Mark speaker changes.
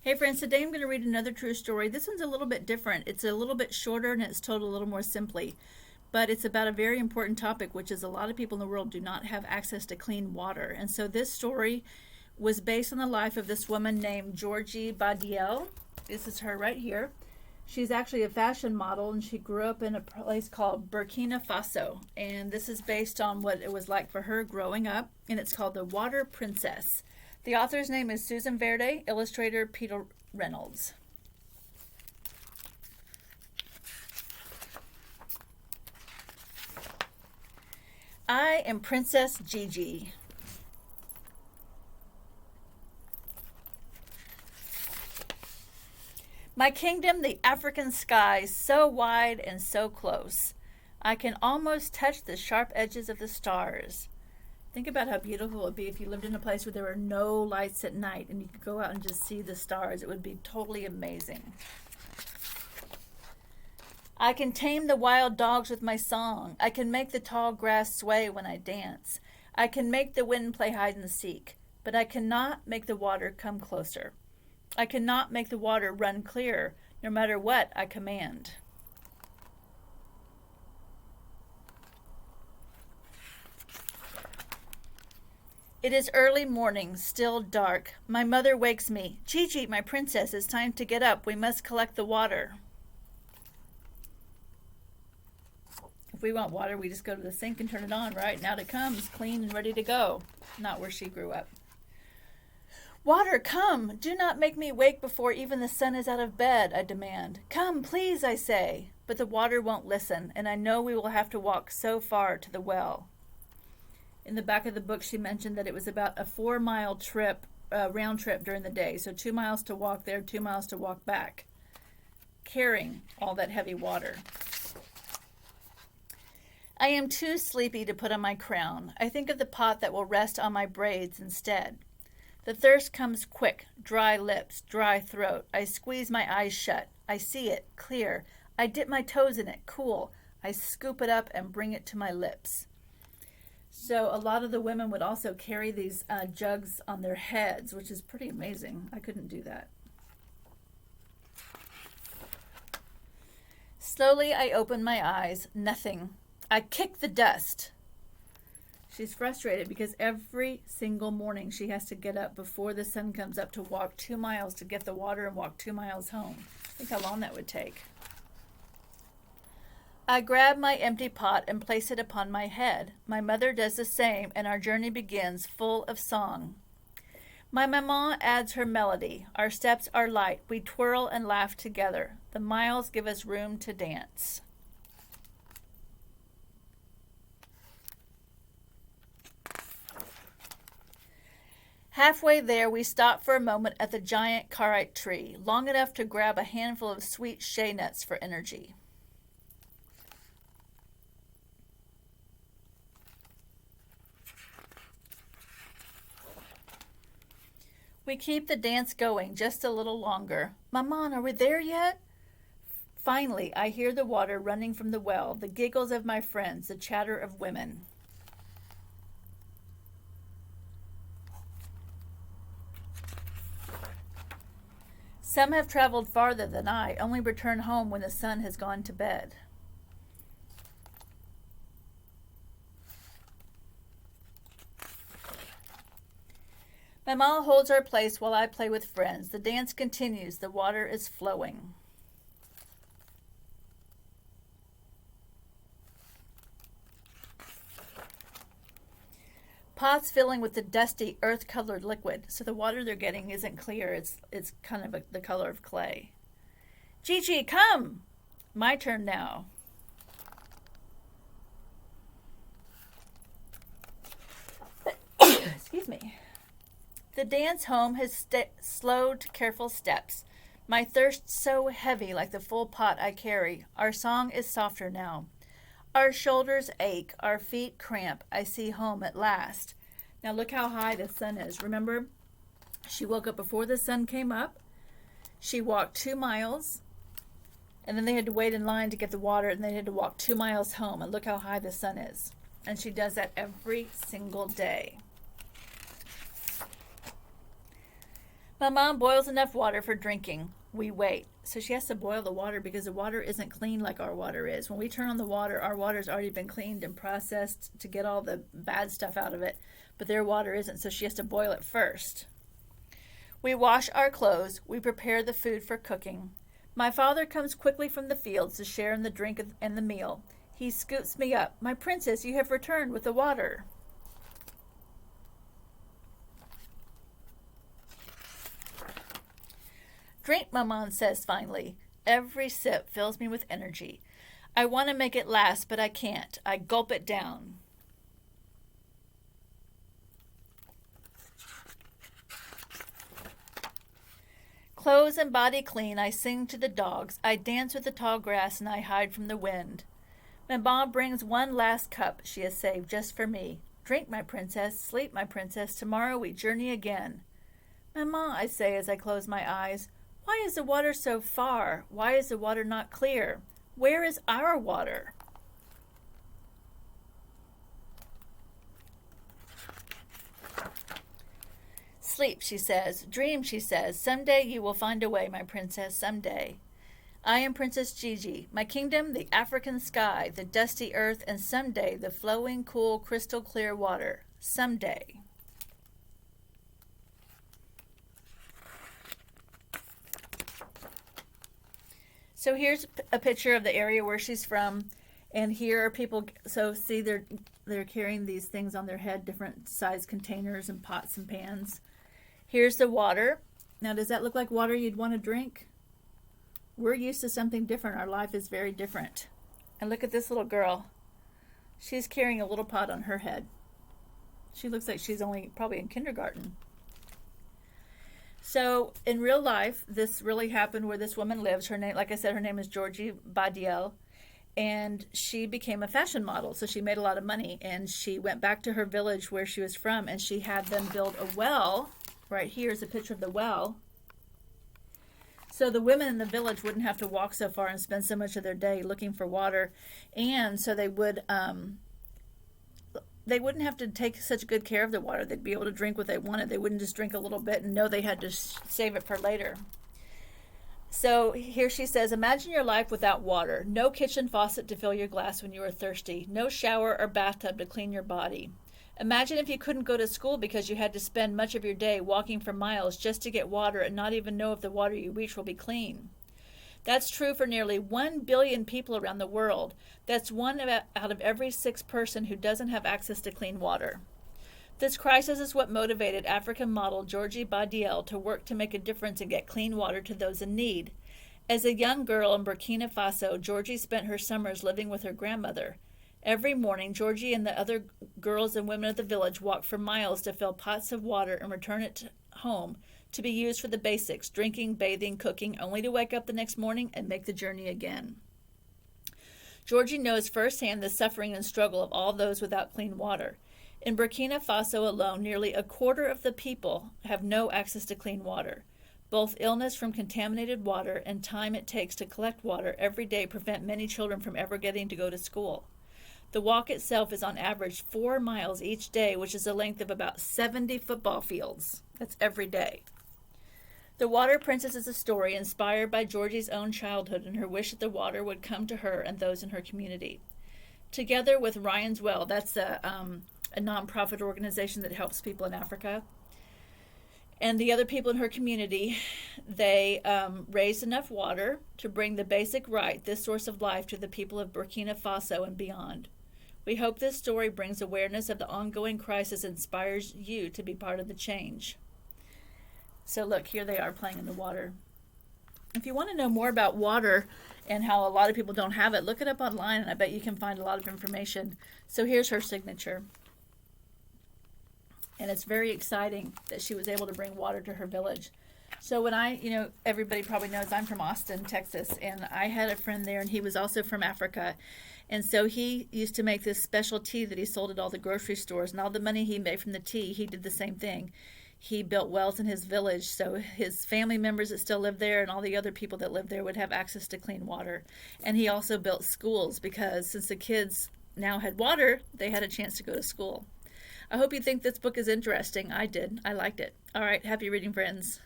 Speaker 1: Hey friends, today I'm going to read another true story. This one's a little bit different. It's a little bit shorter and it's told a little more simply. But it's about a very important topic, which is a lot of people in the world do not have access to clean water. And so this story was based on the life of this woman named Georgie Badiel. This is her right here. She's actually a fashion model and she grew up in a place called Burkina Faso. And this is based on what it was like for her growing up. And it's called The Water Princess. The author's name is Susan Verde, illustrator Peter Reynolds. I am Princess Gigi. My kingdom, the African sky, so wide and so close. I can almost touch the sharp edges of the stars. Think about how beautiful it would be if you lived in a place where there were no lights at night and you could go out and just see the stars. It would be totally amazing. I can tame the wild dogs with my song. I can make the tall grass sway when I dance. I can make the wind play hide and seek, but I cannot make the water come closer. I cannot make the water run clear, no matter what I command. It is early morning, still dark. My mother wakes me. Gigi, my princess, it's time to get up. We must collect the water. If we want water, we just go to the sink and turn it on, right? Now it comes, clean and ready to go. Not where she grew up. Water, come! Do not make me wake before even the sun is out of bed, I demand. Come, please, I say. But the water won't listen, and I know we will have to walk so far to the well. In the back of the book, she mentioned that it was about a 4-mile trip, round trip during the day. So 2 miles to walk there, 2 miles to walk back, carrying all that heavy water. I am too sleepy to put on my crown. I think of the pot that will rest on my braids instead. The thirst comes quick, dry lips, dry throat. I squeeze my eyes shut. I see it, clear. I dip my toes in it, cool. I scoop it up and bring it to my lips. So a lot of the women would also carry these jugs on their heads, which is pretty amazing. I couldn't do that. Slowly I open my eyes. Nothing. I kick the dust. She's frustrated because every single morning she has to get up before the sun comes up to walk 2 miles to get the water and walk 2 miles home. Think how long that would take. I grab my empty pot and place it upon my head. My mother does the same, and our journey begins full of song. My maman adds her melody. Our steps are light. We twirl and laugh together. The miles give us room to dance. Halfway there, we stop for a moment at the giant carite tree, long enough to grab a handful of sweet shea nuts for energy. We keep the dance going just a little longer. Maman, are we there yet? Finally, I hear the water running from the well, the giggles of my friends, the chatter of women. Some have traveled farther than I, only return home when the sun has gone to bed. Maman holds our place while I play with friends. The dance continues. The water is flowing. Pots filling with the dusty, earth-colored liquid, so the water they're getting isn't clear. It's kind of the color of clay. Gigi, come! My turn now. Excuse me. The dance home has slowed to careful steps. My thirst so heavy like the full pot I carry. Our song is softer now. Our shoulders ache, our feet cramp. I see home at last. Now look how high the sun is. Remember, she woke up before the sun came up. She walked 2 miles. And then they had to wait in line to get the water. And they had to walk 2 miles home. And look how high the sun is. And she does that every single day. My mom boils enough water for drinking. We wait. So she has to boil the water because the water isn't clean like our water is. When we turn on the water, our water's already been cleaned and processed to get all the bad stuff out of it, but their water isn't, so she has to boil it first. We wash our clothes. We prepare the food for cooking. My father comes quickly from the fields to share in the drink and the meal. He scoops me up. My princess, you have returned with the water. Drink, Maman says finally. Every sip fills me with energy. I want to make it last, but I can't. I gulp it down. Clothes and body clean, I sing to the dogs. I dance with the tall grass and I hide from the wind. Maman brings one last cup she has saved just for me. Drink, my princess. Sleep, my princess. Tomorrow we journey again. Maman, I say as I close my eyes, why is the water so far? Why is the water not clear? Where is our water? Sleep, she says. Dream, she says. Someday you will find a way, my princess, someday. I am Princess Gigi. My kingdom, the African sky, the dusty earth, and someday the flowing, cool, crystal clear water. Someday. So here's a picture of the area where she's from, and here are people. So see, they're carrying these things on their head, different size containers and pots and pans. Here's the water. Now, does that look like water you'd want to drink? We're used to something different. Our life is very different. And look at this little girl. She's carrying a little pot on her head. She looks like she's only probably in kindergarten. So in real life, this really happened where this woman lives. Her name, like I said, her name is Georgie Badiel, and she became a fashion model. So she made a lot of money, and she went back to her village where she was from, and she had them build a well. Right here is a picture of the well. So the women in the village wouldn't have to walk so far and spend so much of their day looking for water, and so they wouldn't have to take such good care of the water. They'd be able to drink what they wanted. They wouldn't just drink a little bit and know they had to save it for later. So here she says, imagine your life without water. No kitchen faucet to fill your glass when you are thirsty. No shower or bathtub to clean your body. Imagine if you couldn't go to school because you had to spend much of your day walking for miles just to get water and not even know if the water you reach will be clean. That's true for nearly 1 billion people around the world. That's one out of every 6 person who doesn't have access to clean water. This crisis is what motivated African model Georgie Badiel to work to make a difference and get clean water to those in need. As a young girl in Burkina Faso, Georgie spent her summers living with her grandmother. Every morning, Georgie and the other girls and women of the village walked for miles to fill pots of water and return it home to be used for the basics, drinking, bathing, cooking, only to wake up the next morning and make the journey again. Georgie knows firsthand the suffering and struggle of all those without clean water. In Burkina Faso alone, nearly a quarter of the people have no access to clean water. Both illness from contaminated water and time it takes to collect water every day prevent many children from ever getting to go to school. The walk itself is on average 4 miles each day, which is the length of about 70 football fields. That's every day. The Water Princess is a story inspired by Georgie's own childhood and her wish that the water would come to her and those in her community. Together with Ryan's Well, that's a nonprofit organization that helps people in Africa, and the other people in her community, they raised enough water to bring the basic right, this source of life, to the people of Burkina Faso and beyond. We hope this story brings awareness of the ongoing crisis and inspires you to be part of the change. So look, here they are playing in the water. If you want to know more about water and how a lot of people don't have it, look it up online, and I bet you can find a lot of information. So here's her signature. And it's very exciting that she was able to bring water to her village. So when everybody probably knows I'm from Austin, Texas, and I had a friend there, and he was also from Africa. And so he used to make this special tea that he sold at all the grocery stores, and all the money he made from the tea, he did the same thing. He built wells in his village, so his family members that still live there and all the other people that live there would have access to clean water. And he also built schools because since the kids now had water, they had a chance to go to school. I hope you think this book is interesting. I did. I liked it. All right. Happy reading, friends.